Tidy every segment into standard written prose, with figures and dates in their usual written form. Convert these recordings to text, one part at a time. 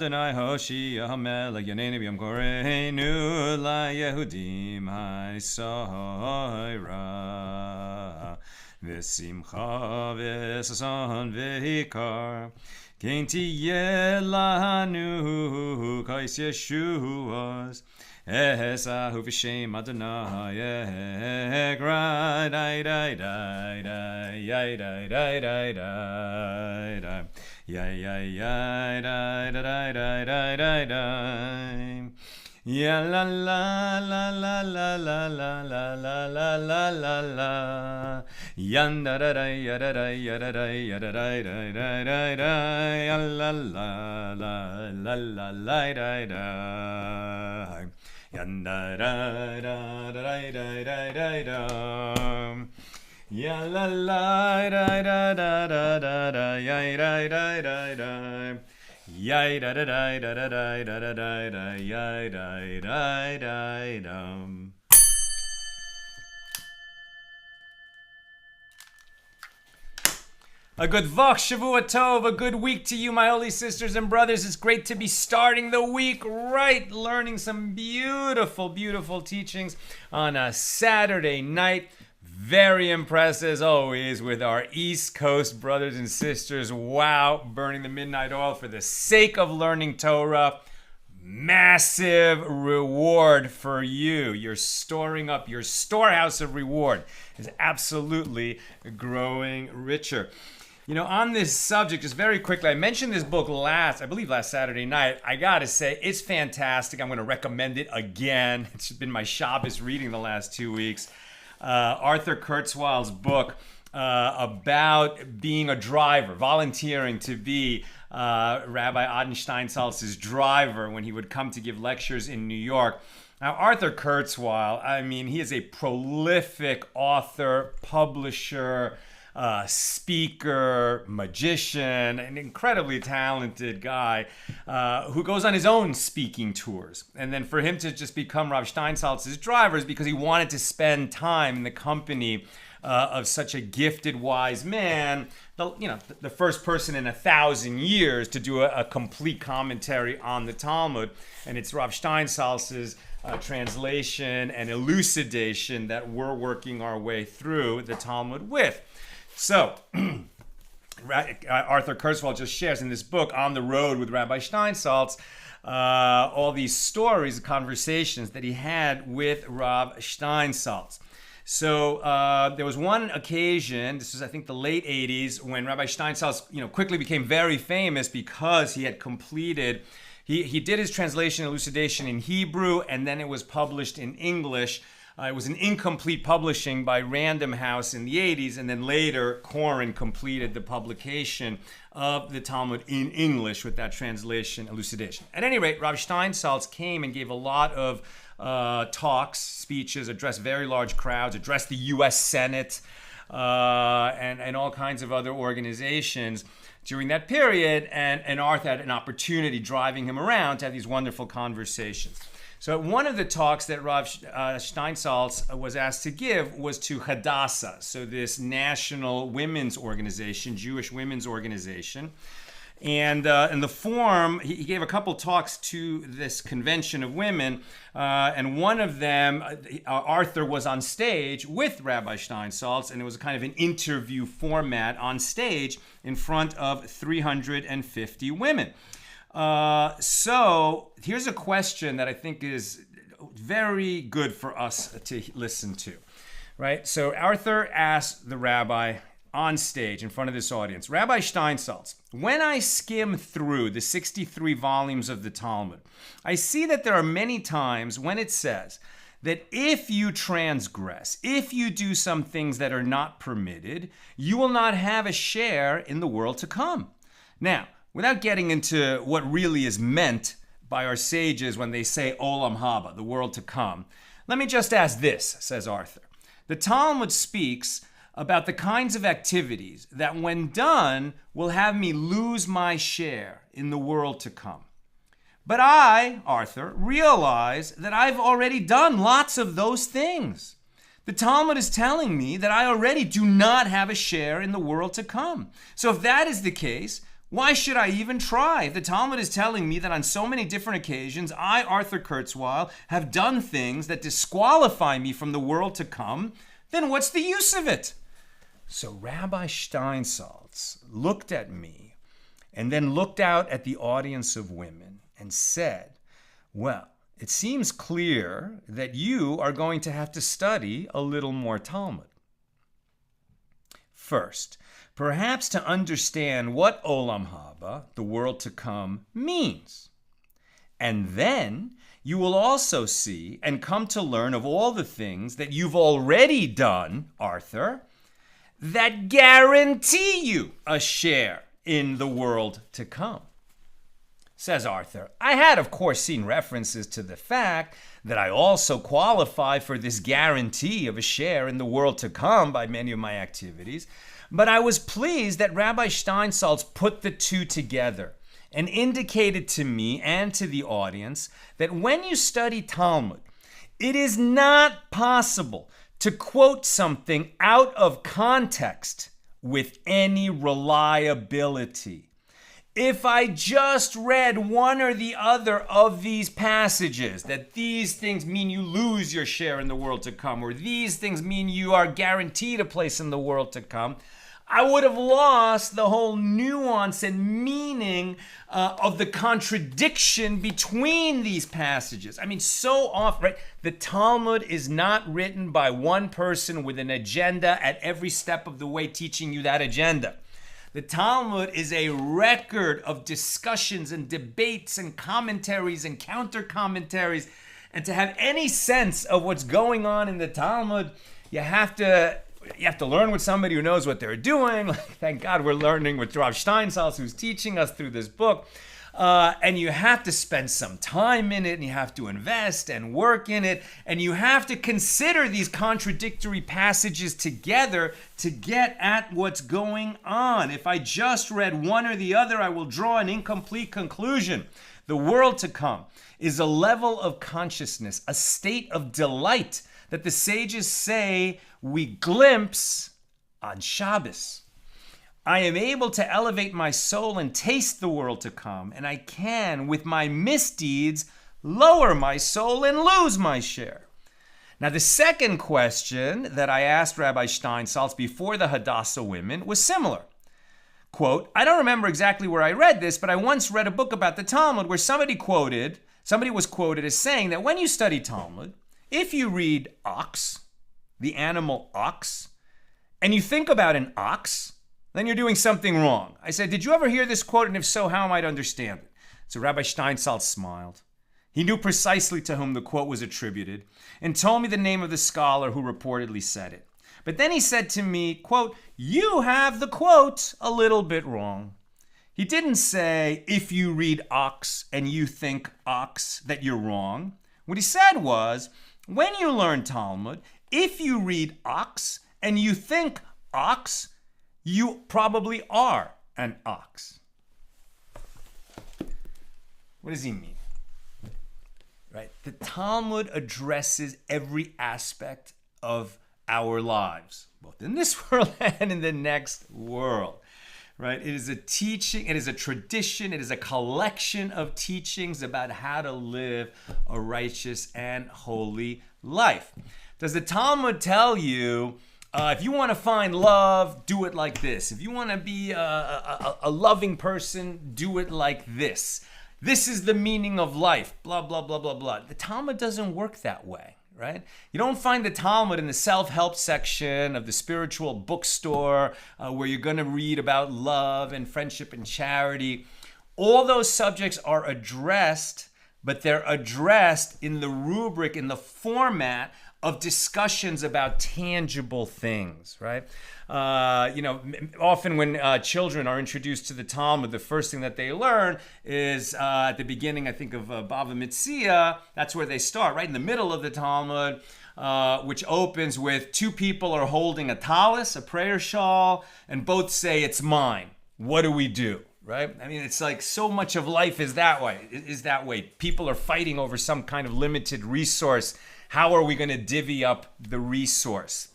Adonai Hoshi Hamelech Yaneni B'Yom Koreinu LaYehudim HaSoira V'Simcha V'Sason V'Hikar Kein Tiyeh Lanu Kais Yeshuas Esahu V'Shem Adonai Egra Dai Dai Dai Dai Dai Dai Dai Dai Dai Yai yai yai dai dai dai dai dai dai. Ya la la la la la la la la la la la la la. Yan da da da ya da da ya da da ya da da da da da da. Ya la la la la la la da da. Yan da da da da da da da da. Ya la la da da da da da da ya da da da da ya da da da da da da da da da ya da da da da. A good Vach Shavua Tov, a good week to you, my holy sisters and brothers. It's great to be starting the week right, learning some beautiful, beautiful teachings on a Saturday night. Very impressed as always with our East Coast brothers and sisters. Wow, burning the midnight oil for the sake of learning Torah. Massive reward for you. You're storing up. Your storehouse of reward is absolutely growing richer. You know, on this subject, just very quickly, I mentioned this book last Saturday night. I gotta say, it's fantastic. I'm gonna recommend it again. It's been my Shabbos reading the last 2 weeks. Arthur Kurzweil's book about being a driver, volunteering to be Rabbi Adin Steinsaltz's driver when he would come to give lectures in New York. Now, Arthur Kurzweil, I mean, he is a prolific author, publisher, speaker, magician, an incredibly talented guy who goes on his own speaking tours. And then for him to just become Rav Steinsaltz's driver is because he wanted to spend time in the company of such a gifted, wise man, the first person in 1,000 years to do a complete commentary on the Talmud. And it's Rav Steinsaltz's translation and elucidation that we're working our way through the Talmud with. So, Arthur Kurzweil just shares in this book, On the Road with Rabbi Steinsaltz, all these stories, conversations that he had with Rav Steinsaltz. So, there was one occasion, this was I think the late 80s, when Rabbi Steinsaltz quickly became very famous because he had completed, he did his translation elucidation in Hebrew, and then it was published in English. It was an incomplete publishing by Random House in the 80s, and then later Koren completed the publication of the Talmud in English with that translation elucidation. At any rate, Rav Steinsaltz came and gave a lot of talks, speeches, addressed very large crowds, addressed the U.S. Senate, and all kinds of other organizations during that period, and Arthur had an opportunity driving him around to have these wonderful conversations. So one of the talks that Rav Steinsaltz was asked to give was to Hadassah, so this national women's organization, Jewish women's organization. And in the forum, he gave a couple talks to this convention of women, and one of them, Arthur was on stage with Rabbi Steinsaltz, and it was kind of an interview format on stage in front of 350 women. So here's a question that I think is very good for us to listen to, right? So Arthur asked the rabbi on stage in front of this audience, Rabbi Steinsaltz, when I skim through the 63 volumes of the Talmud, I see that there are many times when it says that if you transgress, if you do some things that are not permitted, you will not have a share in the world to come. Now, without getting into what really is meant by our sages when they say Olam Haba, the world to come, let me just ask this, says Arthur. The Talmud speaks about the kinds of activities that when done will have me lose my share in the world to come. But I, Arthur, realize that I've already done lots of those things. The Talmud is telling me that I already do not have a share in the world to come. So if that is the case, Why should I even try? If the Talmud is telling me that on so many different occasions, I, Arthur Kurzweil, have done things that disqualify me from the world to come, then what's the use of it? So Rabbi Steinsaltz looked at me and then looked out at the audience of women and said, well, it seems clear that you are going to have to study a little more Talmud. First, perhaps to understand what Olam Haba, the world to come, means. And then you will also see and come to learn of all the things that you've already done, Arthur, that guarantee you a share in the world to come. Says Arthur, I had, of course, seen references to the fact that I also qualify for this guarantee of a share in the world to come by many of my activities, but I was pleased that Rabbi Steinsaltz put the two together and indicated to me and to the audience that when you study Talmud, it is not possible to quote something out of context with any reliability. If I just read one or the other of these passages, that these things mean you lose your share in the world to come, or these things mean you are guaranteed a place in the world to come, I would have lost the whole nuance and meaning of the contradiction between these passages. I mean, so often, right? The Talmud is not written by one person with an agenda at every step of the way teaching you that agenda. The Talmud is a record of discussions and debates and commentaries and counter-commentaries. And to have any sense of what's going on in the Talmud, you have to learn with somebody who knows what they're doing. Thank God we're learning with Rav Steinsaltz, who's teaching us through this book. And you have to spend some time in it, and you have to invest and work in it, and you have to consider these contradictory passages together to get at what's going on. If I just read one or the other, I will draw an incomplete conclusion. The world to come is a level of consciousness, a state of delight that the sages say we glimpse on Shabbos. I am able to elevate my soul and taste the world to come, and I can, with my misdeeds, lower my soul and lose my share. Now, the second question that I asked Rabbi Steinsaltz before the Hadassah women was similar. Quote, I don't remember exactly where I read this, but I once read a book about the Talmud where somebody was quoted as saying that when you study Talmud, if you read ox, the animal ox, and you think about an ox, then you're doing something wrong. I said, did you ever hear this quote? And if so, how am I to understand it? So Rabbi Steinsaltz smiled. He knew precisely to whom the quote was attributed and told me the name of the scholar who reportedly said it. But then he said to me, quote, you have the quote a little bit wrong. He didn't say, if you read ox and you think ox, that you're wrong. What he said was, when you learn Talmud, if you read ox and you think ox, you probably are an ox. What does he mean? Right? The Talmud addresses every aspect of our lives, both in this world and in the next world. Right? It is a teaching, it is a tradition, it is a collection of teachings about how to live a righteous and holy life. Does the Talmud tell you, if you want to find love, do it like this. If you want to be a loving person, do it like this. This is the meaning of life, blah, blah, blah, blah, blah. The Talmud doesn't work that way, right? You don't find the Talmud in the self-help section of the spiritual bookstore where you're going to read about love and friendship and charity. All those subjects are addressed, but they're addressed in the rubric, in the format of discussions about tangible things, right? Often when children are introduced to the Talmud, the first thing that they learn is at the beginning, I think, of Bava Metzia. That's where they start, right in the middle of the Talmud, which opens with two people are holding a tallis, a prayer shawl, and both say, it's mine. What do we do? Right? I mean, it's like so much of life is that way. People are fighting over some kind of limited resource. How are we going to divvy up the resource?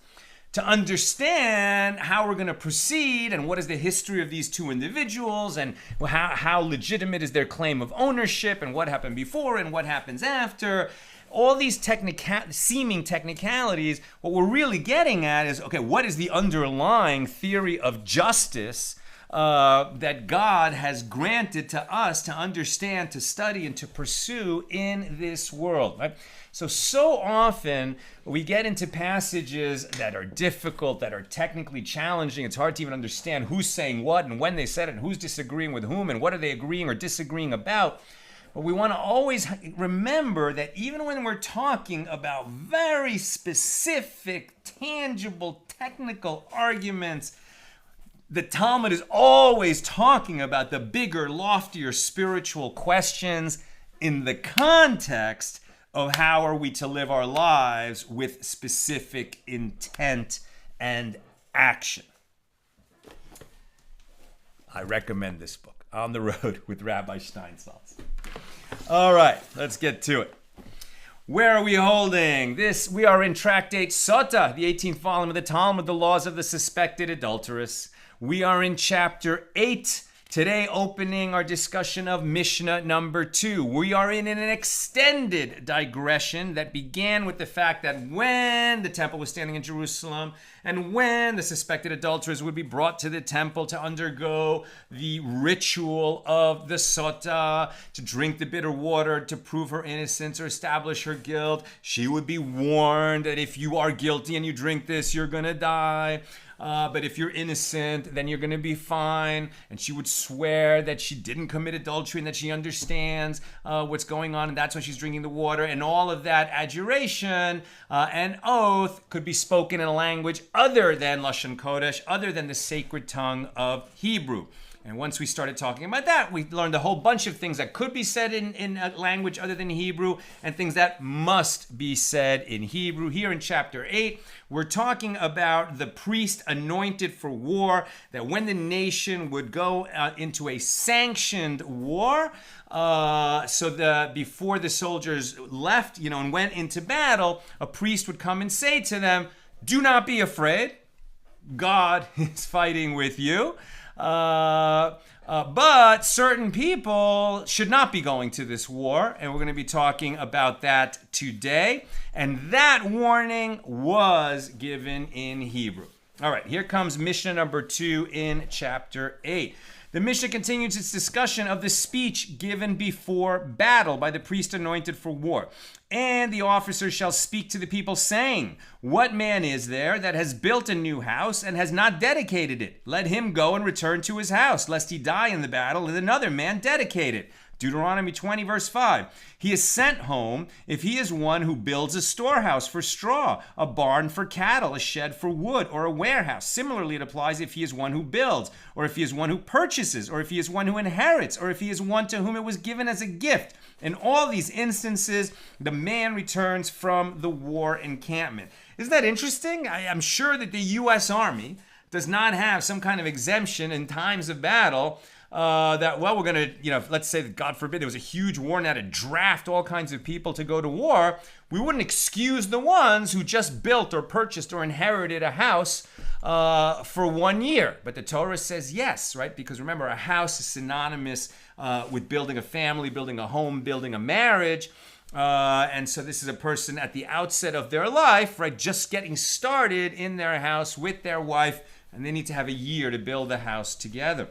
to understand how we're going to proceed and what is the history of these two individuals and how legitimate is their claim of ownership and what happened before and what happens after. All these seeming technicalities, what we're really getting at is, okay, what is the underlying theory of justice that God has granted to us to understand, to study, and to pursue in this world, right? So often we get into passages that are difficult, that are technically challenging. It's hard to even understand who's saying what and when they said it and who's disagreeing with whom and what are they agreeing or disagreeing about. But we want to always remember that even when we're talking about very specific, tangible, technical arguments, the Talmud is always talking about the bigger, loftier spiritual questions in the context of how are we to live our lives with specific intent and action. I recommend this book, On the Road with Rabbi Steinsaltz. All right, let's get to it. Where are we holding this? We are in Tractate Sotah, the 18th volume of the Talmud, the laws of the suspected adulteress. We are in chapter 8. Today, opening our discussion of Mishna number 2. We are in an extended digression that began with the fact that when the temple was standing in Jerusalem and when the suspected adulterers would be brought to the temple to undergo the ritual of the Sotah, to drink the bitter water, to prove her innocence or establish her guilt, she would be warned that if you are guilty and you drink this, you're going to die. But if you're innocent, then you're going to be fine. And she would swear that she didn't commit adultery and that she understands what's going on, and that's why she's drinking the water. And all of that adjuration and oath could be spoken in a language other than Lashon Kodesh, other than the sacred tongue of Hebrew. And once we started talking about that, we learned a whole bunch of things that could be said in a language other than Hebrew and things that must be said in Hebrew. Here in chapter 8, we're talking about the priest anointed for war, that when the nation would go into a sanctioned war, before the soldiers left, and went into battle, a priest would come and say to them, do not be afraid. God is fighting with you. But certain people should not be going to this war, and we're going to be talking about that today. And that warning was given in Hebrew. All right, here comes Mishnah number 2 in chapter 8. The Mishnah continues its discussion of the speech given before battle by the priest anointed for war. And the officer shall speak to the people, saying, what man is there that has built a new house and has not dedicated it? Let him go and return to his house, lest he die in the battle and another man dedicate it. Deuteronomy 20, verse 5. He is sent home if he is one who builds a storehouse for straw, a barn for cattle, a shed for wood, or a warehouse. Similarly, it applies if he is one who builds, or if he is one who purchases, or if he is one who inherits, or if he is one to whom it was given as a gift. In all these instances, the man returns from the war encampment. Isn't that interesting? I'm sure that the U.S. Army does not have some kind of exemption in times of battle we're going to, let's say that, God forbid, there was a huge war and had to draft all kinds of people to go to war. We wouldn't excuse the ones who just built or purchased or inherited a house for 1 year. But the Torah says yes, right? Because remember, a house is synonymous with building a family, building a home, building a marriage. And so this is a person at the outset of their life, right, just getting started in their house with their wife, and they need to have a year to build the house together.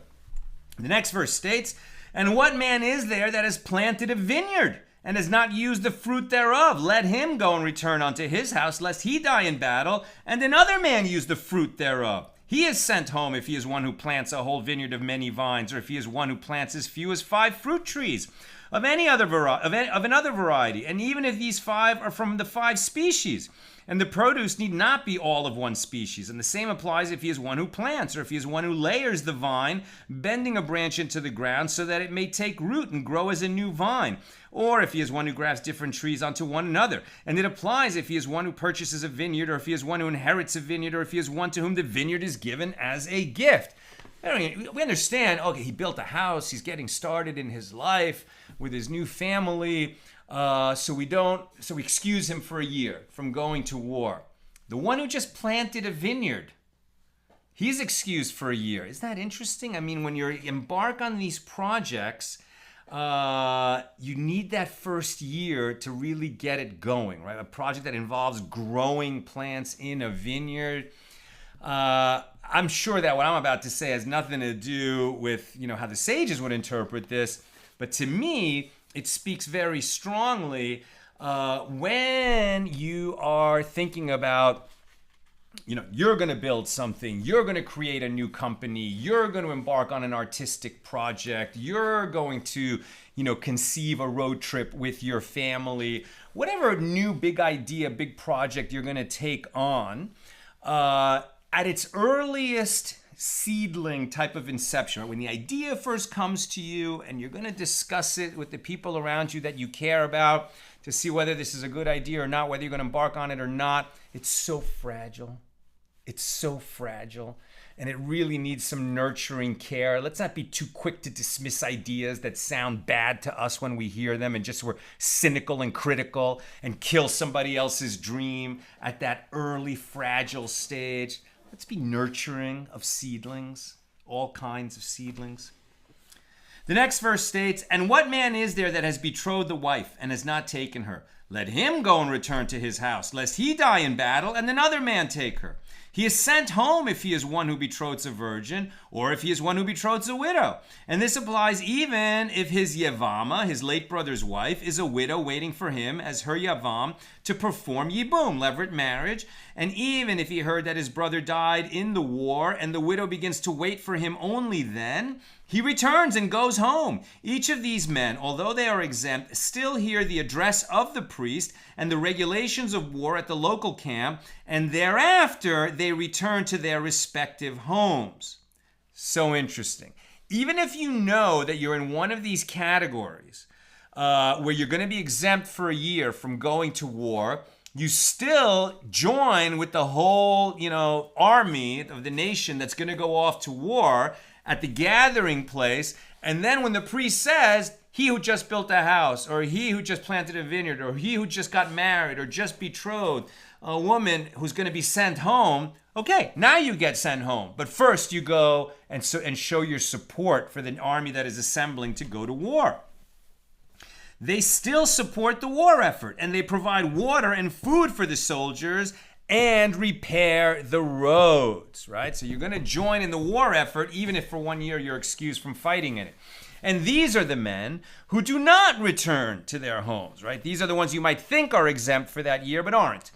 The next verse states, and what man is there that has planted a vineyard and has not used the fruit thereof? Let him go and return unto his house, lest he die in battle, and another man use the fruit thereof. He is sent home if he is one who plants a whole vineyard of many vines, or if he is one who plants as few as 5 fruit trees of any other of another variety, and even if these 5 are from the 5 species. And the produce need not be all of one species. And the same applies if he is one who plants, or if he is one who layers the vine, bending a branch into the ground so that it may take root and grow as a new vine. Or if he is one who grafts different trees onto one another. And it applies if he is one who purchases a vineyard, or if he is one who inherits a vineyard, or if he is one to whom the vineyard is given as a gift. We understand, okay, he built a house, he's getting started in his life with his new family. So we excuse him for a year from going to war. The one who just planted a vineyard, he's excused for a year. Isn't that interesting? I mean, when you embark on these projects, you need that first year to really get it going, right? A project that involves growing plants in a vineyard. I'm sure that what I'm about to say has nothing to do with, how the sages would interpret this, but to me, it speaks very strongly when you are thinking about, you're going to build something, you're going to create a new company, you're going to embark on an artistic project, you're going to, conceive a road trip with your family, whatever new big idea, big project you're going to take on, at its earliest seedling type of inception, right? When the idea first comes to you and you're going to discuss it with the people around you that you care about to see whether this is a good idea or not, whether you're going to embark on it or not, it's so fragile. It's so fragile. And it really needs some nurturing care. Let's not be too quick to dismiss ideas that sound bad to us when we hear them and just we're cynical and critical and kill somebody else's dream at that early fragile stage. Let's be nurturing of seedlings, all kinds of seedlings. The next verse states, "And what man is there that has betrothed the wife and has not taken her? Let him go and return to his house, lest he die in battle and another man take her. He is sent home if he is one who betroths a virgin, or if he is one who betroths a widow. And this applies even if his yavama, his late brother's wife, is a widow waiting for him as her yavam to perform yibum, levirate marriage. And even if he heard that his brother died in the war, and the widow begins to wait for him only then, he returns and goes home. Each of these men, although they are exempt, still hear the address of the priest and the regulations of war at the local camp, and thereafter they return to their respective homes." So interesting. Even if you know that you're in one of these categories where you're going to be exempt for a year from going to war, you still join with the whole, army of the nation that's going to go off to war at the gathering place. And then when the priest says, he who just built a house, or he who just planted a vineyard, or he who just got married, or just betrothed a woman who's going to be sent home, okay, now you get sent home. But first you go and show your support for the army that is assembling to go to war. They still support the war effort, and they provide water and food for the soldiers and repair the roads, right? So you're going to join in the war effort, even if for 1 year you're excused from fighting in it. And these are the men who do not return to their homes, right? These are the ones you might think are exempt for that year, but aren't.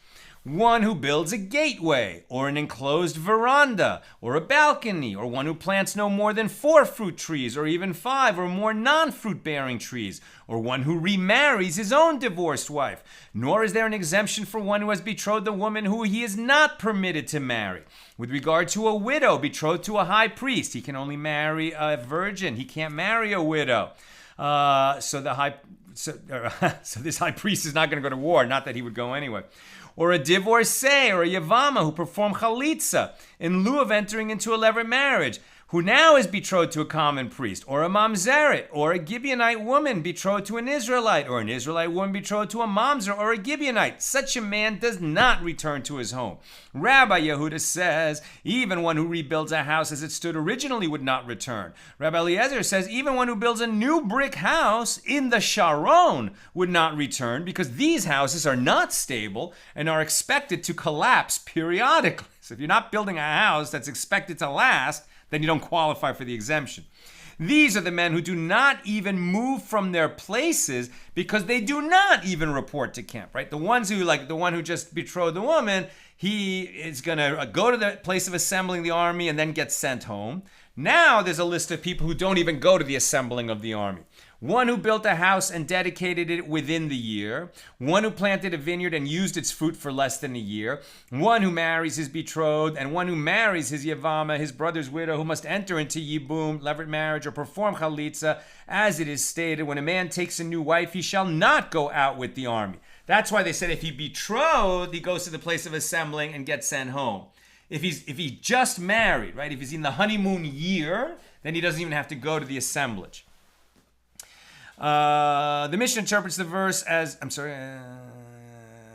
One who builds a gateway, or an enclosed veranda, or a balcony, or one who plants no more than 4 fruit trees, or even 5 or more non-fruit-bearing trees, or one who remarries his own divorced wife. Nor is there an exemption for one who has betrothed a woman who he is not permitted to marry. With regard to a widow betrothed to a high priest, he can only marry a virgin. He can't marry a widow. So this high priest is not going to go to war. Not that he would go anyway. Or a divorcee or a yavama who perform chalitza in lieu of entering into a levirate marriage, who now is betrothed to a common priest, or a mamzeret, or a Gibeonite woman betrothed to an Israelite, or an Israelite woman betrothed to a mamzer or a Gibeonite. Such a man does not return to his home. Rabbi Yehuda says, even one who rebuilds a house as it stood originally would not return. Rabbi Eliezer says, even one who builds a new brick house in the Sharon would not return, because these houses are not stable and are expected to collapse periodically. So if you're not building a house that's expected to last, then you don't qualify for the exemption. These are the men who do not even move from their places because they do not even report to camp, right? The ones who, like the one who just betrothed the woman, he is going to go to the place of assembling the army and then get sent home. Now there's a list of people who don't even go to the assembling of the army. One who built a house and dedicated it within the year. One who planted a vineyard and used its fruit for less than a year. One who marries his betrothed, and one who marries his yavama, his brother's widow, who must enter into yibum, levirate marriage, or perform chalitza, as it is stated, when a man takes a new wife, he shall not go out with the army. That's why they said if he betrothed, he goes to the place of assembling and gets sent home. If he's just married, right? If he's in the honeymoon year, then he doesn't even have to go to the assemblage. The Mishna interprets the verse as,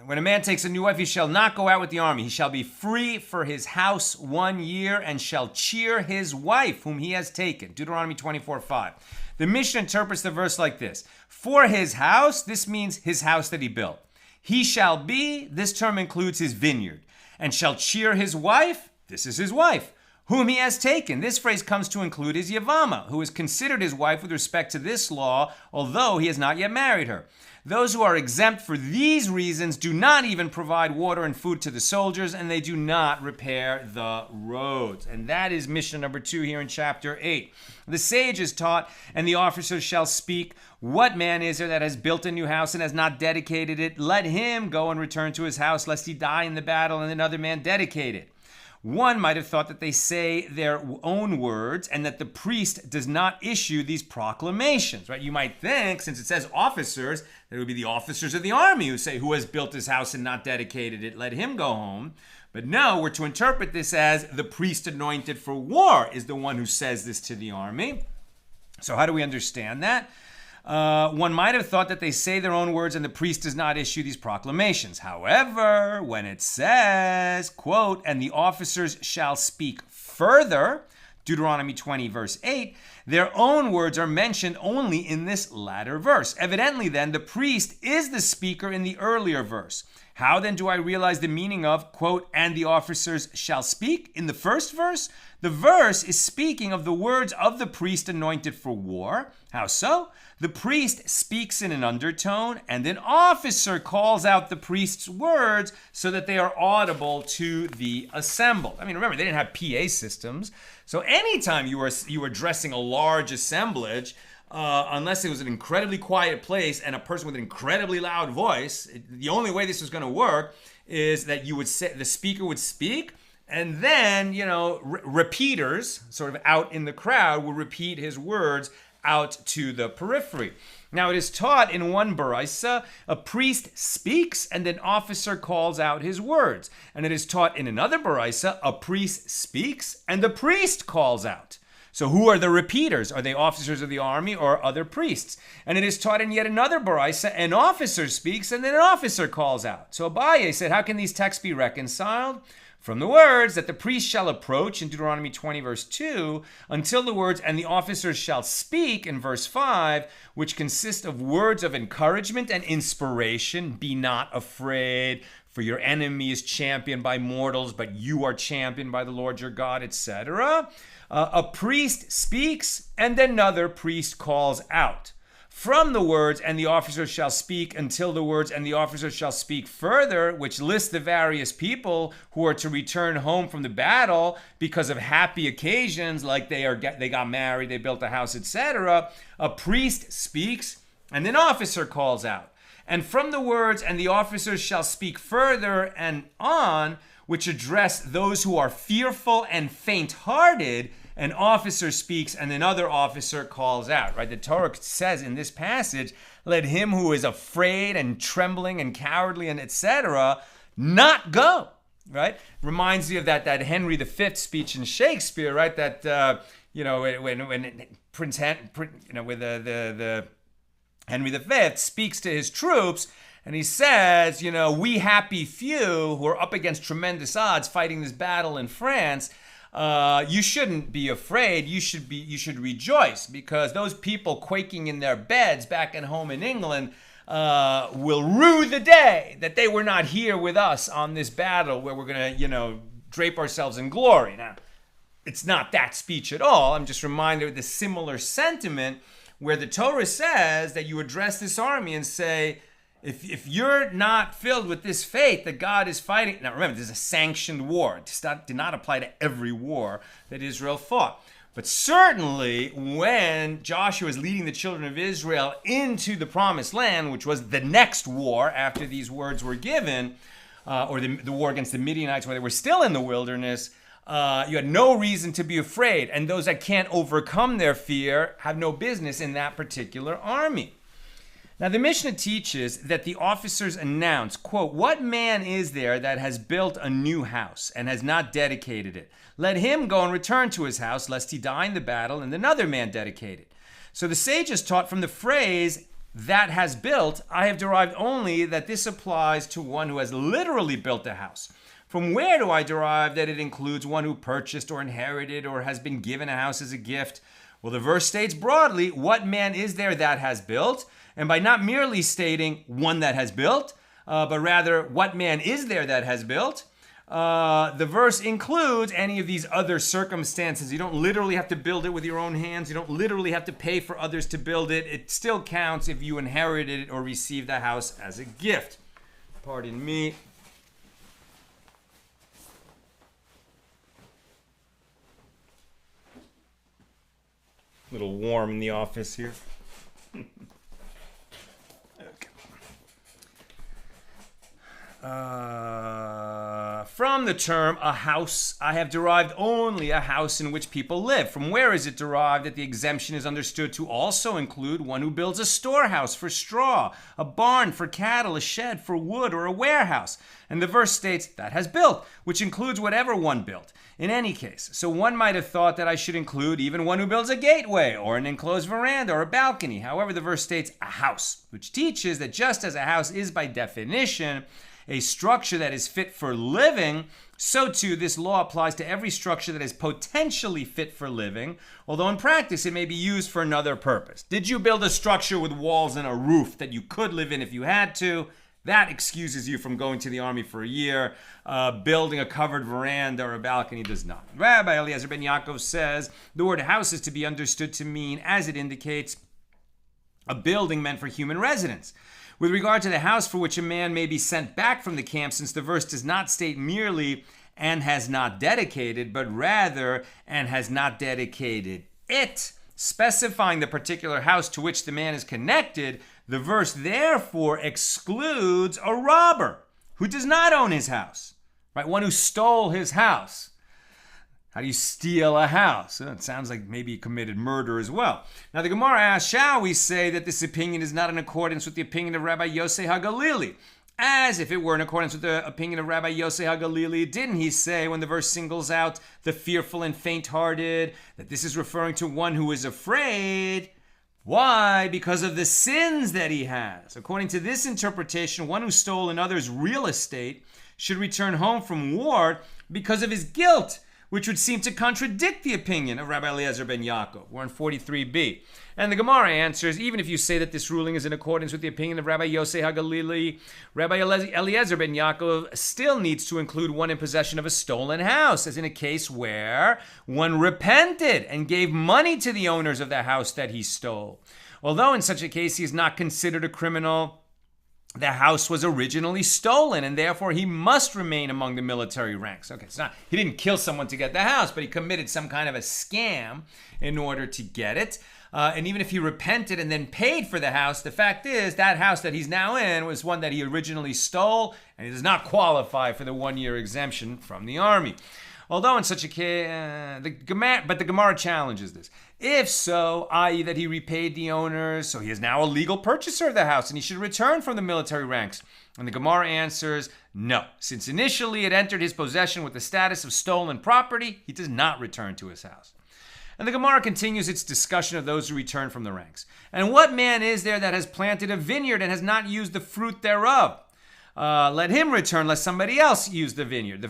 when a man takes a new wife, he shall not go out with the army. He shall be free for his house 1 year and shall cheer his wife whom he has taken. Deuteronomy 24:5. The Mishna interprets the verse like this. For his house, this means his house that he built. He shall be, this term includes his vineyard, and shall cheer his wife, this is his wife, whom he has taken. This phrase comes to include his yivama, who is considered his wife with respect to this law, although he has not yet married her. Those who are exempt for these reasons do not even provide water and food to the soldiers, and they do not repair the roads. And that is mission number 2 here in chapter 8. The sages taught, and the officers shall speak, what man is there that has built a new house and has not dedicated it? Let him go and return to his house, lest he die in the battle and another man dedicate it. One might have thought that they say their own words and that the priest does not issue these proclamations, right? You might think, since it says officers, that it would be the officers of the army who say, who has built his house and not dedicated it, let him go home. But no, we're to interpret this as the priest anointed for war is the one who says this to the army. So how do we understand that? One might have thought that they say their own words and the priest does not issue these proclamations. However, when it says, quote, and the officers shall speak further, Deuteronomy 20, verse 8, their own words are mentioned only in this latter verse. Evidently, then, the priest is the speaker in the earlier verse. How then do I realize the meaning of, quote, and the officers shall speak in the first verse? The verse is speaking of the words of the priest anointed for war. How so? The priest speaks in an undertone, and an officer calls out the priest's words so that they are audible to the assembled. I mean, remember, they didn't have PA systems. So anytime you were addressing a large assemblage, unless it was an incredibly quiet place and a person with an incredibly loud voice, the only way this was going to work is that you would say the speaker would speak, and then repeaters sort of out in the crowd would repeat his words out to the periphery. Now it is taught in one baraisa, a priest speaks and an officer calls out his words. And it is taught in another baraisa, a priest speaks and the priest calls out. So who are the repeaters? Are they officers of the army or other priests? And it is taught in yet another baraisa, an officer speaks and then an officer calls out. So Abaye said, how can these texts be reconciled? From the words that the priest shall approach in Deuteronomy 20, verse 2, until the words and the officers shall speak in verse 5, which consist of words of encouragement and inspiration. Be not afraid, for your enemy is championed by mortals, but you are championed by the Lord your God, etc. A priest speaks and another priest calls out. From the words, and the officers shall speak, until the words, and the officers shall speak further, which lists the various people who are to return home from the battle because of happy occasions, like they got married, they built a house, etc. A priest speaks, and an officer calls out. And from the words, and the officers shall speak further and on, which address those who are fearful and faint-hearted, an officer speaks and another officer calls out, right? The Torah says in this passage, let him who is afraid and trembling and cowardly and etc. not go, right? Reminds you of that Henry V speech in Shakespeare, right? That, when Prince the Henry V speaks to his troops, and he says, we happy few who are up against tremendous odds fighting this battle in France, you shouldn't be afraid. You should rejoice, because those people quaking in their beds back at home in England will rue the day that they were not here with us on this battle where we're going to, drape ourselves in glory. Now, it's not that speech at all. I'm just reminded of the similar sentiment where the Torah says that you address this army and say, if you're not filled with this faith that God is fighting, now remember, this is a sanctioned war. It did not apply to every war that Israel fought. But certainly when Joshua is leading the children of Israel into the promised land, which was the next war after these words were given, or the war against the Midianites where they were still in the wilderness, you had no reason to be afraid. And those that can't overcome their fear have no business in that particular army. Now, the Mishnah teaches that the officers announce, quote, what man is there that has built a new house and has not dedicated it? Let him go and return to his house, lest he die in the battle and another man dedicate it. So the sages taught from the phrase, that has built, I have derived only that this applies to one who has literally built a house. From where do I derive that it includes one who purchased or inherited or has been given a house as a gift? Well, the verse states broadly, what man is there that has built? And by not merely stating one that has built, but rather what man is there that has built, the verse includes any of these other circumstances. You don't literally have to build it with your own hands. You don't literally have to pay for others to build it. It still counts if you inherited it or received the house as a gift. Pardon me. A little warm in the office here. From the term a house, I have derived only a house in which people live. From where is it derived that the exemption is understood to also include one who builds a storehouse for straw, a barn for cattle, a shed for wood, or a warehouse? And the verse states that has built, which includes whatever one built. In any case, so one might have thought that I should include even one who builds a gateway or an enclosed veranda or a balcony. However, the verse states a house, which teaches that just as a house is by definition a structure that is fit for living, so too this law applies to every structure that is potentially fit for living, although in practice it may be used for another purpose. Did you build a structure with walls and a roof that you could live in if you had to? That excuses you from going to the army for a year. Building a covered veranda or a balcony does not. Rabbi Eliezer ben Yaakov says the word house is to be understood to mean, as it indicates, a building meant for human residence. With regard to the house for which a man may be sent back from the camp, since the verse does not state merely and has not dedicated, but rather and has not dedicated it, specifying the particular house to which the man is connected, the verse therefore excludes a robber who does not own his house, right? One who stole his house. How do you steal a house? It sounds like maybe he committed murder as well. Now the Gemara asks, shall we say that this opinion is not in accordance with the opinion of Rabbi Yosei HaGalili? As if it were in accordance with the opinion of Rabbi Yosei HaGalili, didn't he say when the verse singles out the fearful and faint-hearted, that this is referring to one who is afraid? Why? Because of the sins that he has. According to this interpretation, one who stole another's real estate should return home from war because of his guilt, which would seem to contradict the opinion of Rabbi Eliezer ben Yaakov. We're on 43b. And the Gemara answers, even if you say that this ruling is in accordance with the opinion of Rabbi Yosei HaGalili, Rabbi Eliezer ben Yaakov still needs to include one in possession of a stolen house, as in a case where one repented and gave money to the owners of the house that he stole. Although in such a case he is not considered a criminal, the house was originally stolen, and therefore he must remain among the military ranks. Okay, it's not, he didn't kill someone to get the house, but he committed some kind of a scam in order to get it. And even if he repented and then paid for the house, the fact is that house that he's now in was one that he originally stole, and he does not qualify for the 1-year exemption from the army. Although in such a case, the Gemara challenges this. If so, i.e. that he repaid the owners, so he is now a legal purchaser of the house and he should return from the military ranks. And the Gemara answers, no. Since initially it entered his possession with the status of stolen property, he does not return to his house. And the Gemara continues its discussion of those who return from the ranks. And what man is there that has planted a vineyard and has not used the fruit thereof? Let him return, lest somebody else use the vineyard,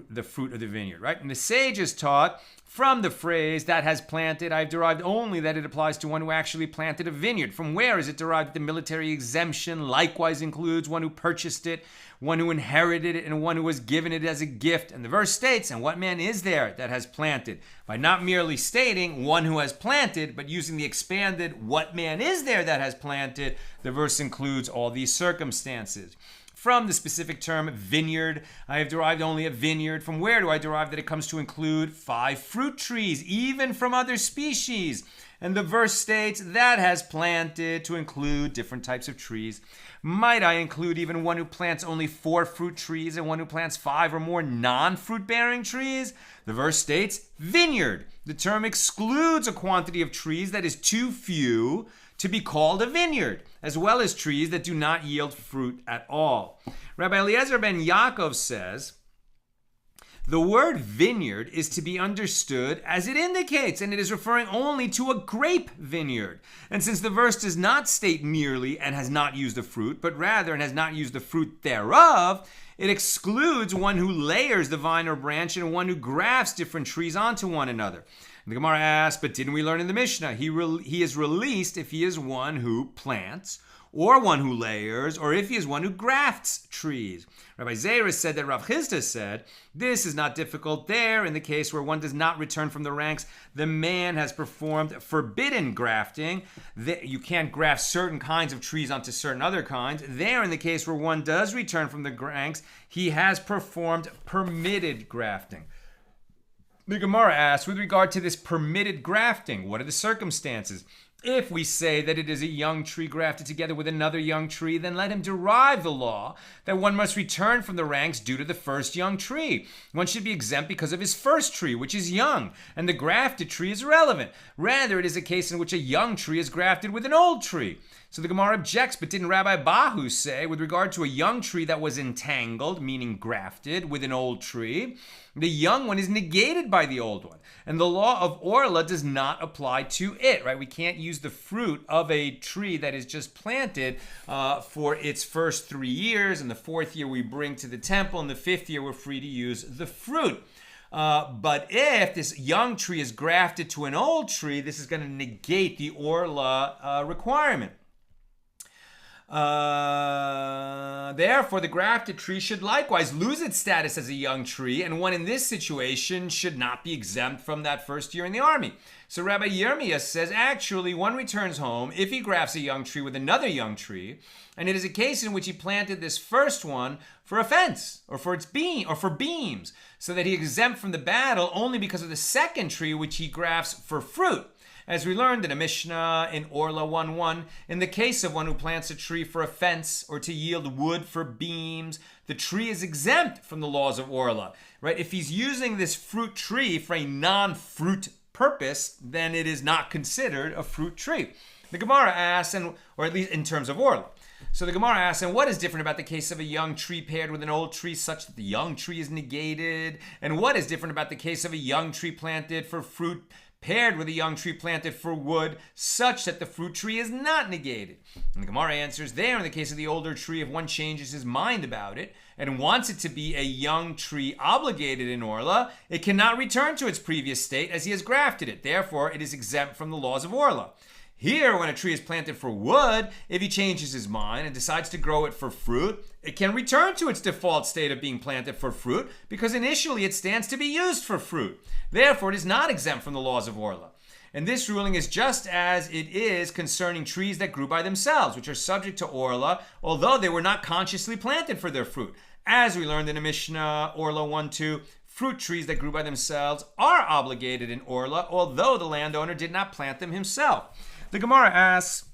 the fruit of the vineyard, right? And the sages taught from the phrase that has planted, I've derived only that it applies to one who actually planted a vineyard. From where is it derived that the military exemption likewise includes one who purchased it, one who inherited it, and one who was given it as a gift? And the verse states, and what man is there that has planted? By not merely stating one who has planted, but using the expanded what man is there that has planted, the verse includes all these circumstances. From the specific term vineyard, I have derived only a vineyard. From where do I derive that it comes to include 5 fruit trees, even from other species? And the verse states that has planted to include different types of trees. Might I include even one who plants only 4 fruit trees and one who plants 5 or more non-fruit bearing trees? The verse states vineyard. The term excludes a quantity of trees that is too few to be called a vineyard, as well as trees that do not yield fruit at all. Rabbi Eliezer ben Yaakov says The word vineyard is to be understood as it indicates, and it is referring only to a grape vineyard. And since the verse does not state merely and has not used the fruit, but rather and has not used the fruit thereof, it excludes one who layers the vine or branch and one who grafts different trees onto one another. And the Gemara asks, but didn't we learn in the Mishnah, he is released if he is one who plants, or one who layers, or if he is one who grafts trees. Rabbi Zera said that Rav Chisda said, this is not difficult there. In the case where one does not return from the ranks, the man has performed forbidden grafting. You can't graft certain kinds of trees onto certain other kinds. There, in the case where one does return from the ranks, he has performed permitted grafting. The Gemara asks, with regard to this permitted grafting, what are the circumstances? If we say that it is a young tree grafted together with another young tree, then let him derive the law that one must return from the ranks due to the first young tree. One should be exempt because of his first tree, which is young, and the grafted tree is irrelevant. Rather, it is a case in which a young tree is grafted with an old tree. So the Gemara objects, but didn't Rabbi Bahu say, with regard to a young tree that was entangled, meaning grafted, with an old tree, the young one is negated by the old one, and the law of orlah does not apply to it, right? We can't use the fruit of a tree that is just planted for its first 3 years, and the 4th year we bring to the temple, and the 5th year we're free to use the fruit. But if this young tree is grafted to an old tree, this is going to negate the orlah requirement. Therefore, the grafted tree should likewise lose its status as a young tree, and one in this situation should not be exempt from that first year in the army. So Rabbi Yirmiyah says, actually, one returns home if he grafts a young tree with another young tree, and it is a case in which he planted this first one for a fence, or for its beams, so that he is exempt from the battle only because of the second tree which he grafts for fruit. As we learned in a Mishna in Orlah 1:1, in the case of one who plants a tree for a fence or to yield wood for beams, the tree is exempt from the laws of Orlah, right? If he's using this fruit tree for a non-fruit purpose, then it is not considered a fruit tree. The Gemara asks, or at least in terms of Orlah. So the Gemara asks, and what is different about the case of a young tree paired with an old tree such that the young tree is negated? And what is different about the case of a young tree planted for fruit paired with a young tree planted for wood, such that the fruit tree is not negated? And the Gemara answers, there in the case of the older tree, if one changes his mind about it and wants it to be a young tree obligated in Orlah, it cannot return to its previous state as he has grafted it. Therefore, it is exempt from the laws of Orlah. Here, when a tree is planted for wood, if he changes his mind and decides to grow it for fruit, it can return to its default state of being planted for fruit because initially it stands to be used for fruit. Therefore, it is not exempt from the laws of Orlah. And this ruling is just as it is concerning trees that grew by themselves, which are subject to Orlah, although they were not consciously planted for their fruit. As we learned in a Mishnah, Orlah 1:2, fruit trees that grew by themselves are obligated in Orlah, although the landowner did not plant them himself. The Gemara asks,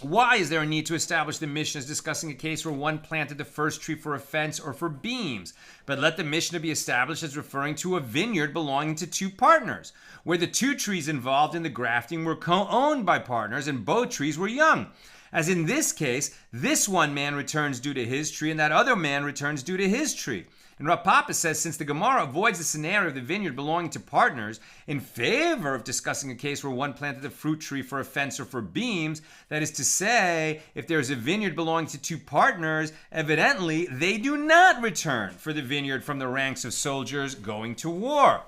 why is there a need to establish the Mishnah as discussing a case where one planted the first tree for a fence or for beams, but let the Mishnah be established as referring to a vineyard belonging to two partners, where the two trees involved in the grafting were co-owned by partners and both trees were young? As in this case, this one man returns due to his tree and that other man returns due to his tree. And Rav Papa says, since the Gemara avoids the scenario of the vineyard belonging to partners in favor of discussing a case where one planted a fruit tree for a fence or for beams, that is to say, if there is a vineyard belonging to two partners, evidently they do not return for the vineyard from the ranks of soldiers going to war.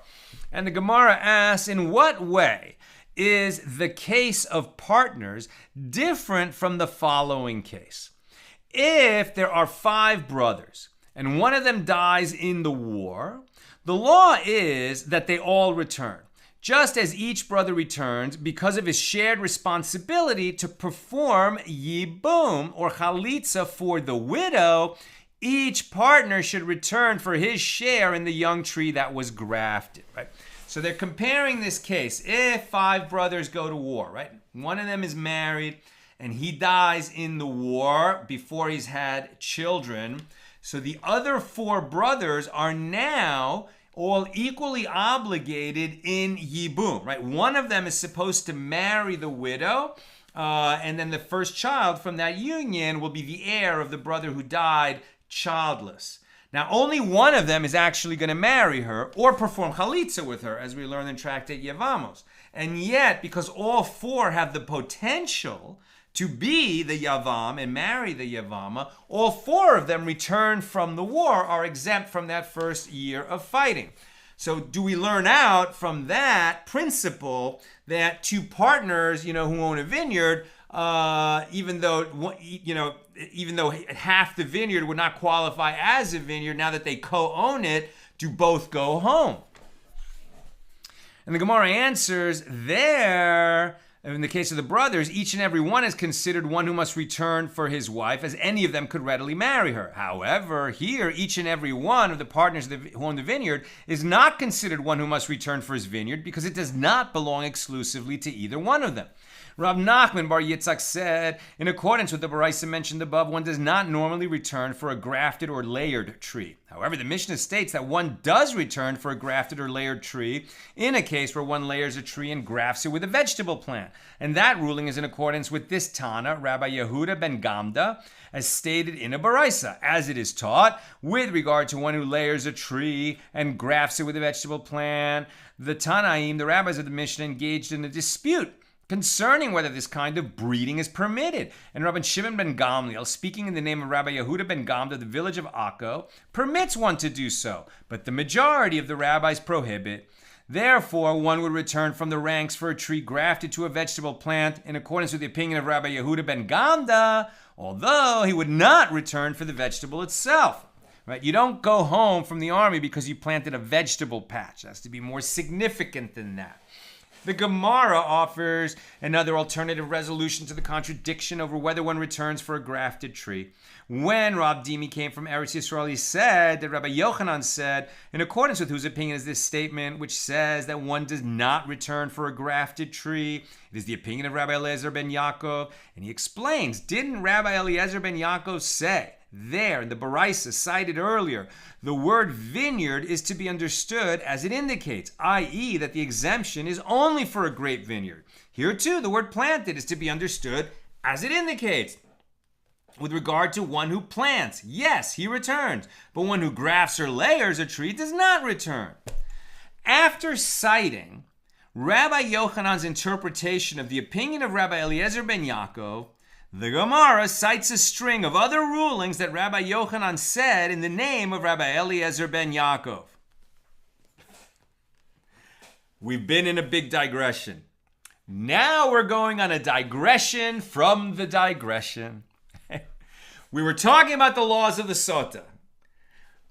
And the Gemara asks, in what way is the case of partners different from the following case? If there are 5 brothers, and one of them dies in the war, the law is that they all return, just as each brother returns because of his shared responsibility to perform yibum or chalitza for the widow. Each partner should return for his share in the young tree that was grafted, right? So they're comparing this case. If 5 brothers go to war, right? One of them is married and he dies in the war before he's had children. So the other 4 brothers are now all equally obligated in yibum, right? One of them is supposed to marry the widow, and then the first child from that union will be the heir of the brother who died childless. Now, only one of them is actually going to marry her or perform chalitza with her, as we learn in Tractate Yevamos. And yet, because all four have the potential to be the Yavam and marry the Yavama, all four of them return from the war, are exempt from that first year of fighting. So do we learn out from that principle that two partners, who own a vineyard, even though half the vineyard would not qualify as a vineyard, now that they co-own it, do both go home? And the Gemara answers there, in the case of the brothers, each and every one is considered one who must return for his wife, as any of them could readily marry her. However, here, each and every one of the partners who own the vineyard is not considered one who must return for his vineyard, because it does not belong exclusively to either one of them. Rav Nachman bar Yitzchak said, in accordance with the Baraisa mentioned above, one does not normally return for a grafted or layered tree. However, the Mishnah states that one does return for a grafted or layered tree in a case where one layers a tree and grafts it with a vegetable plant. And that ruling is in accordance with this Tana, Rabbi Yehuda ben Gamda, as stated in a Baraisa, as it is taught, with regard to one who layers a tree and grafts it with a vegetable plant. The Tanaim, the rabbis of the Mishnah, engaged in a dispute concerning whether this kind of breeding is permitted. And Rabbi Shimon ben Gamliel, speaking in the name of Rabbi Yehuda ben Gamda, the village of Akko, permits one to do so, but the majority of the rabbis prohibit. Therefore, one would return from the ranks for a tree grafted to a vegetable plant in accordance with the opinion of Rabbi Yehuda ben Gamda, although he would not return for the vegetable itself. Right? You don't go home from the army because you planted a vegetable patch. It has to be more significant than that. The Gemara offers another alternative resolution to the contradiction over whether one returns for a grafted tree. When Rav Dimi came from Eretz Yisrael, he said that Rabbi Yochanan said, in accordance with whose opinion is this statement, which says that one does not return for a grafted tree. It is the opinion of Rabbi Eliezer ben Yaakov. And he explains, didn't Rabbi Eliezer ben Yaakov say, there in the Baraisa cited earlier, the word vineyard is to be understood as it indicates, i.e. that the exemption is only for a grape vineyard. Here too, the word planted is to be understood as it indicates. With regard to one who plants, yes, he returns, but one who grafts or layers a tree does not return. After citing Rabbi Yochanan's interpretation of the opinion of Rabbi Eliezer ben Yaakov, the Gemara cites a string of other rulings that Rabbi Yochanan said in the name of Rabbi Eliezer ben Yaakov. We've been in a big digression. Now we're going on a digression from the digression. We were talking about the laws of the Sotah.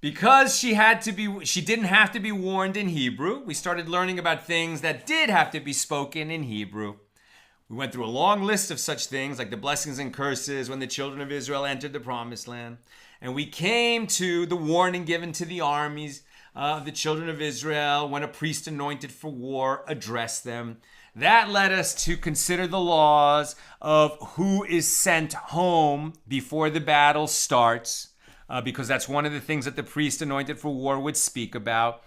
Because she didn't have to be warned in Hebrew, we started learning about things that did have to be spoken in Hebrew. We went through a long list of such things like the blessings and curses when the children of Israel entered the promised land. And we came to the warning given to the armies of the children of Israel when a priest anointed for war addressed them. That led us to consider the laws of who is sent home before the battle starts, because that's one of the things that the priest anointed for war would speak about.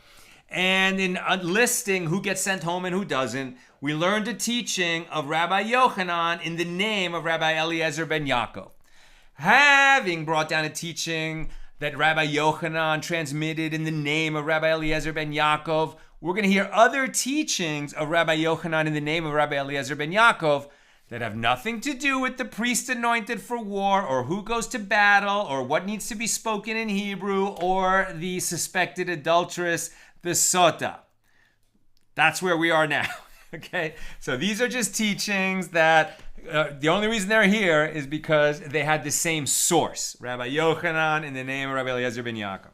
And in listing who gets sent home and who doesn't, we learned a teaching of Rabbi Yochanan in the name of Rabbi Eliezer ben Yaakov. Having brought down a teaching that Rabbi Yochanan transmitted in the name of Rabbi Eliezer ben Yaakov, we're going to hear other teachings of Rabbi Yochanan in the name of Rabbi Eliezer ben Yaakov that have nothing to do with the priest anointed for war or who goes to battle or what needs to be spoken in Hebrew or the suspected adulteress, the Sotah. That's where we are now. Okay, so these are just teachings that the only reason they're here is because they had the same source, Rabbi Yochanan in the name of Rabbi Eliezer ben Yaakov.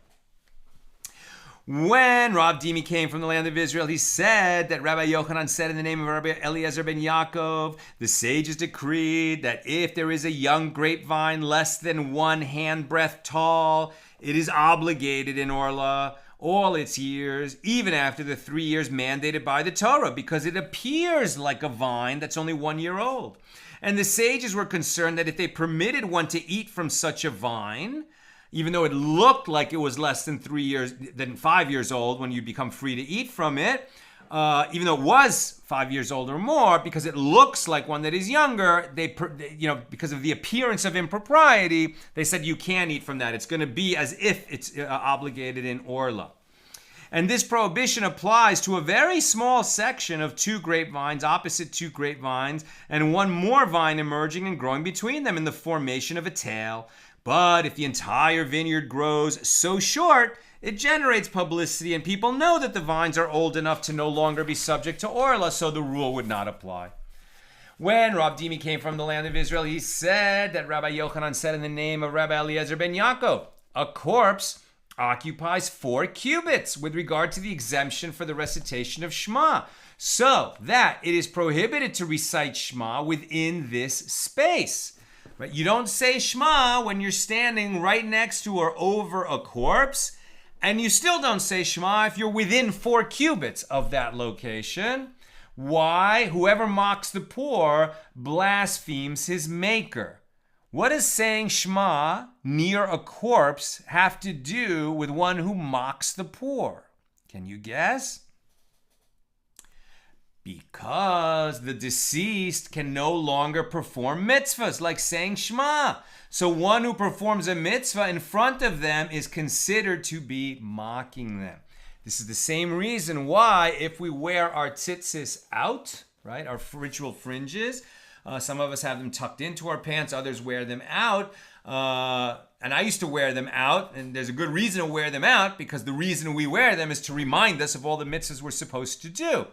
When Rav Dimi came from the land of Israel, he said that Rabbi Yochanan said in the name of Rabbi Eliezer ben Yaakov, the sages decreed that if there is a young grapevine less than 1 handbreadth tall, it is obligated in orlah all its years, even after the 3 years mandated by the Torah, because it appears like a vine that's only 1 year old. And the sages were concerned that if they permitted one to eat from such a vine, even though it looked like it was less than 5 years old when you become free to eat from it, even though it was 5 years old or more, because it looks like one that is younger, because of the appearance of impropriety, they said you can't eat from that. It's going to be as if it's obligated in orlah. And this prohibition applies to a very small section of 2 grapevines, opposite 2 grapevines, and one more vine emerging and growing between them in the formation of a tail. But if the entire vineyard grows so short, it generates publicity, and people know that the vines are old enough to no longer be subject to orlah, so the rule would not apply. When Rav Dimi came from the land of Israel, he said that Rabbi Yochanan said in the name of Rabbi Eliezer ben Yaakov, a corpse occupies 4 cubits with regard to the exemption for the recitation of shma, so that it is prohibited to recite shma within this space. Right? You don't say shma when you're standing right next to or over a corpse, and you still don't say shma if you're within 4 cubits of that location. Why? Whoever mocks the poor blasphemes his maker. What does saying shma near a corpse have to do with one who mocks the poor? Can you guess? Because the deceased can no longer perform mitzvahs like saying shma. So one who performs a mitzvah in front of them is considered to be mocking them. This is the same reason why if we wear our tzitzis out, right, our ritual fringes, some of us have them tucked into our pants, others wear them out. And I used to wear them out, and there's a good reason to wear them out, because the reason we wear them is to remind us of all the mitzvahs we're supposed to do.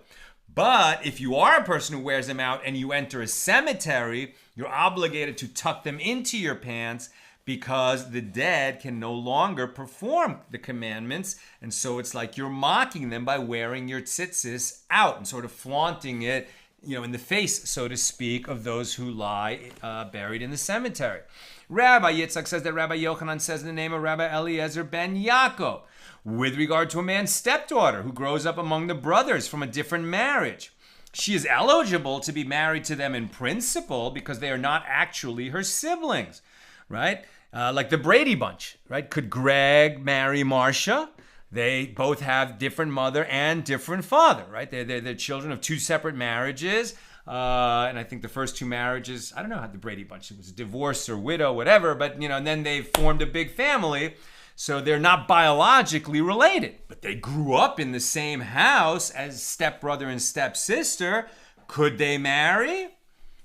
But if you are a person who wears them out and you enter a cemetery, you're obligated to tuck them into your pants, because the dead can no longer perform the commandments. And so it's like you're mocking them by wearing your tzitzis out and sort of flaunting it, in the face, so to speak, of those who lie buried in the cemetery. Rabbi Yitzchak says that Rabbi Yochanan says in the name of Rabbi Eliezer ben Yaakov, with regard to a man's stepdaughter who grows up among the brothers from a different marriage. She is eligible to be married to them in principle because they are not actually her siblings, right? Like the Brady Bunch, right? Could Greg marry Marcia? They both have different mother and different father, right? They're children of 2 separate marriages. And I think the first 2 marriages, I don't know how the Brady Bunch, it was a divorce or widow, whatever, but, and then they formed a big family. So they're not biologically related, but they grew up in the same house as stepbrother and stepsister. Could they marry?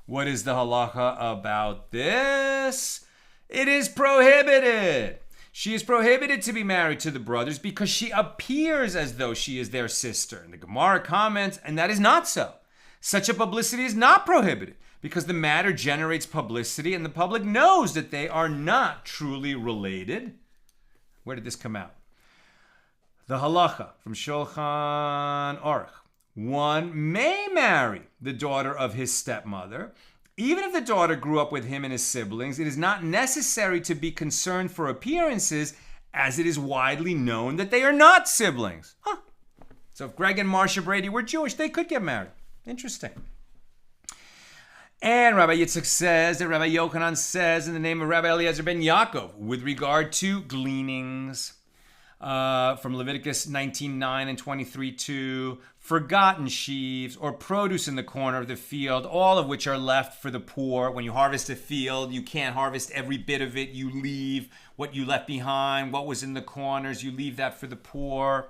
What is the halacha about this? It is prohibited. She is prohibited to be married to the brothers because she appears as though she is their sister. And the Gemara comments, and that is not so. Such a publicity is not prohibited because the matter generates publicity and the public knows that they are not truly related. Where did this come out? The halacha from Shulchan Aruch. One may marry the daughter of his stepmother. Even if the daughter grew up with him and his siblings, it is not necessary to be concerned for appearances, as it is widely known that they are not siblings. So if Greg and Marcia Brady were Jewish, they could get married. Interesting. And Rabbi Yitzchak says that Rabbi Yochanan says in the name of Rabbi Eliezer ben Yaakov with regard to gleanings from Leviticus 19:9 and 23:2, forgotten sheaves or produce in the corner of the field, all of which are left for the poor. When you harvest a field, you can't harvest every bit of it. You leave what you left behind, what was in the corners, you leave that for the poor.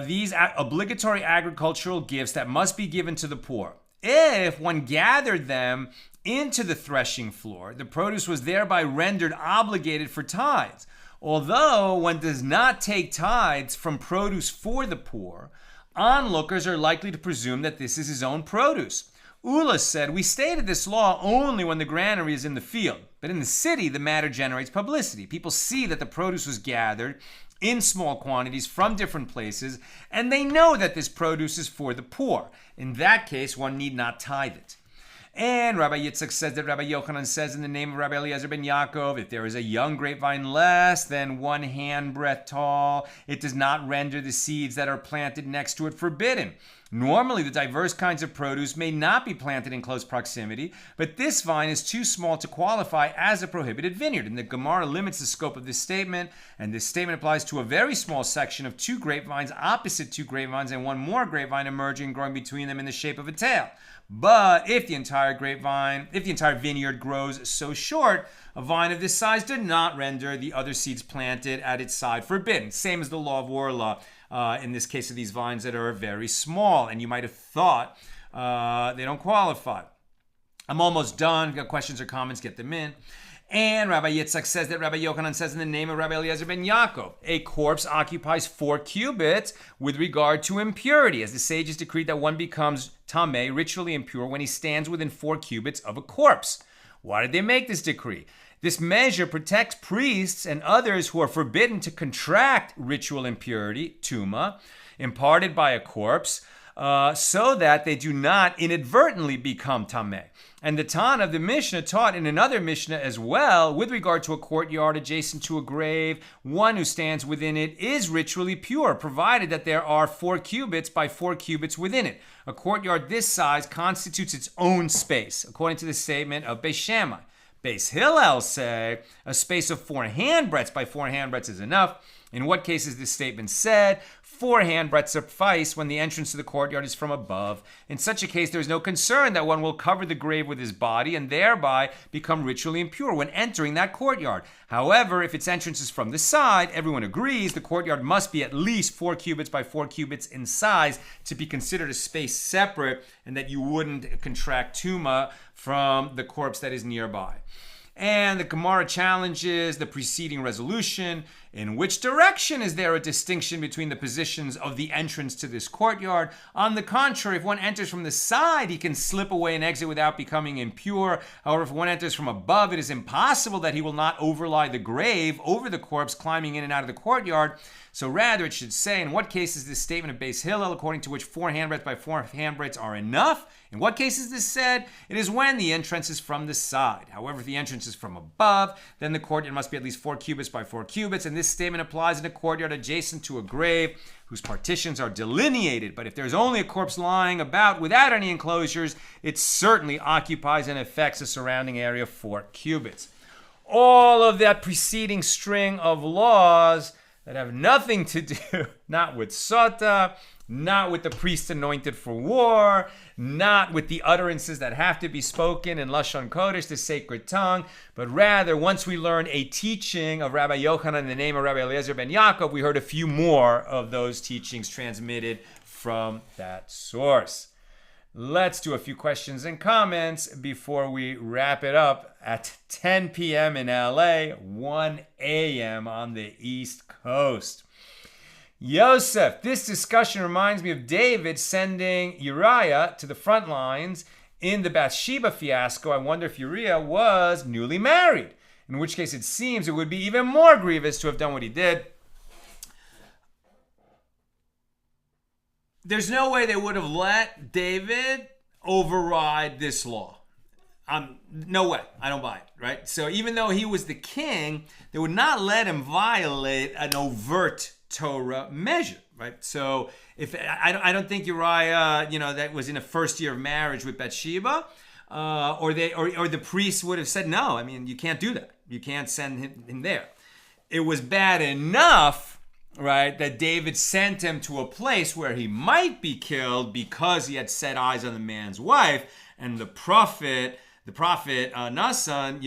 These obligatory agricultural gifts that must be given to the poor. If one gathered them into the threshing floor, the produce was thereby rendered obligated for tithes. Although one does not take tithes from produce for the poor, onlookers are likely to presume that this is his own produce. Ullah said, we stated this law only when the granary is in the field, but in the city the matter generates publicity. People see that the produce was gathered in small quantities from different places, and they know that this produce is for the poor. In that case, one need not tithe it. And Rabbi Yitzchak says that Rabbi Yochanan says in the name of Rabbi Eliezer ben Yaakov, if there is a young grapevine less than 1 handbreadth tall, it does not render the seeds that are planted next to it forbidden. Normally, the diverse kinds of produce may not be planted in close proximity, but this vine is too small to qualify as a prohibited vineyard. And the Gemara limits the scope of this statement, and this statement applies to a very small section of 2 grapevines opposite 2 grapevines and 1 more grapevine emerging and growing between them in the shape of a tail. But if the entire vineyard grows so short, a vine of this size did not render the other seeds planted at its side forbidden. Same as the law of orlah in this case of these vines that are very small, and you might have thought they don't qualify. I'm almost done. If you got questions or comments, get them in. And Rabbi Yitzchak says that Rabbi Yochanan says in the name of Rabbi Eliezer ben Yaakov, a corpse occupies 4 cubits with regard to impurity, as the sages decreed that one becomes tameh, ritually impure, when he stands within 4 cubits of a corpse. Why did they make this decree? This measure protects priests and others who are forbidden to contract ritual impurity, tuma, imparted by a corpse, so that they do not inadvertently become tameh. And the Tan of the Mishna taught in another Mishnah as well, with regard to a courtyard adjacent to a grave, one who stands within it is ritually pure, provided that there are 4 cubits by 4 cubits within it. A courtyard this size constitutes its own space, according to the statement of Beis Shammai. Beis Hillel say a space of 4 handbreadths by 4 handbreadths is enough. In what case is this statement said? 4 handbreadths suffice when the entrance to the courtyard is from above. In such a case, there is no concern that one will cover the grave with his body and thereby become ritually impure when entering that courtyard. However, if its entrance is from the side, everyone agrees the courtyard must be at least 4 cubits by 4 cubits in size to be considered a space separate, and that you wouldn't contract tuma from the corpse that is nearby. And the Gemara challenges the preceding resolution. In which direction is there a distinction between the positions of the entrance to this courtyard? On the contrary, if one enters from the side, he can slip away and exit without becoming impure. However, if one enters from above, it is impossible that he will not overlie the grave over the corpse, climbing in and out of the courtyard. So rather, it should say, in what case is this statement of Beis Hillel, according to which 4 handbreadths by 4 handbreadths are enough? In what case is this said? It is when the entrance is from the side. However, if the entrance is from above, then the courtyard must be at least 4 cubits by 4 cubits, and this statement applies in a courtyard adjacent to a grave whose partitions are delineated. But if there's only a corpse lying about without any enclosures, it certainly occupies and affects a surrounding area of 4 cubits. All of that preceding string of laws that have nothing to do, not with Sotah, not with the priest anointed for war, not with the utterances that have to be spoken in Lashon Kodesh, the sacred tongue, but rather, once we learned a teaching of Rabbi Yochanan in the name of Rabbi Eliezer ben Yaakov, we heard a few more of those teachings transmitted from that source. Let's do a few questions and comments before we wrap it up at 10 p.m. in LA, 1 a.m. on the East Coast. Yosef, this discussion reminds me of David sending Uriah to the front lines in the Bathsheba fiasco. I wonder if Uriah was newly married, in which case it seems it would be even more grievous to have done what he did. There's no way they would have let David override this law. No way. I don't buy it, right? So even though he was the king, they would not let him violate an overt Torah measure, right? So if I don't think Uriah, that was in a first year of marriage with Bathsheba, or the priest would have said, no, I mean, you can't do that. You can't send him there. It was bad enough, right, that David sent him to a place where he might be killed because he had set eyes on the man's wife, and the prophet Nathan,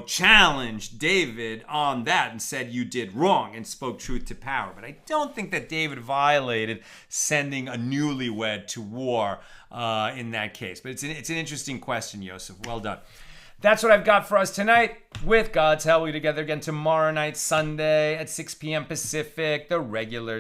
challenged David on that and said, you did wrong, and spoke truth to power. But I don't think that David violated sending a newlywed to war in that case. But it's an interesting question, Yosef. Well done. That's what I've got for us tonight. With God's help, we'll be together again tomorrow night, Sunday at 6 p.m. Pacific, the regular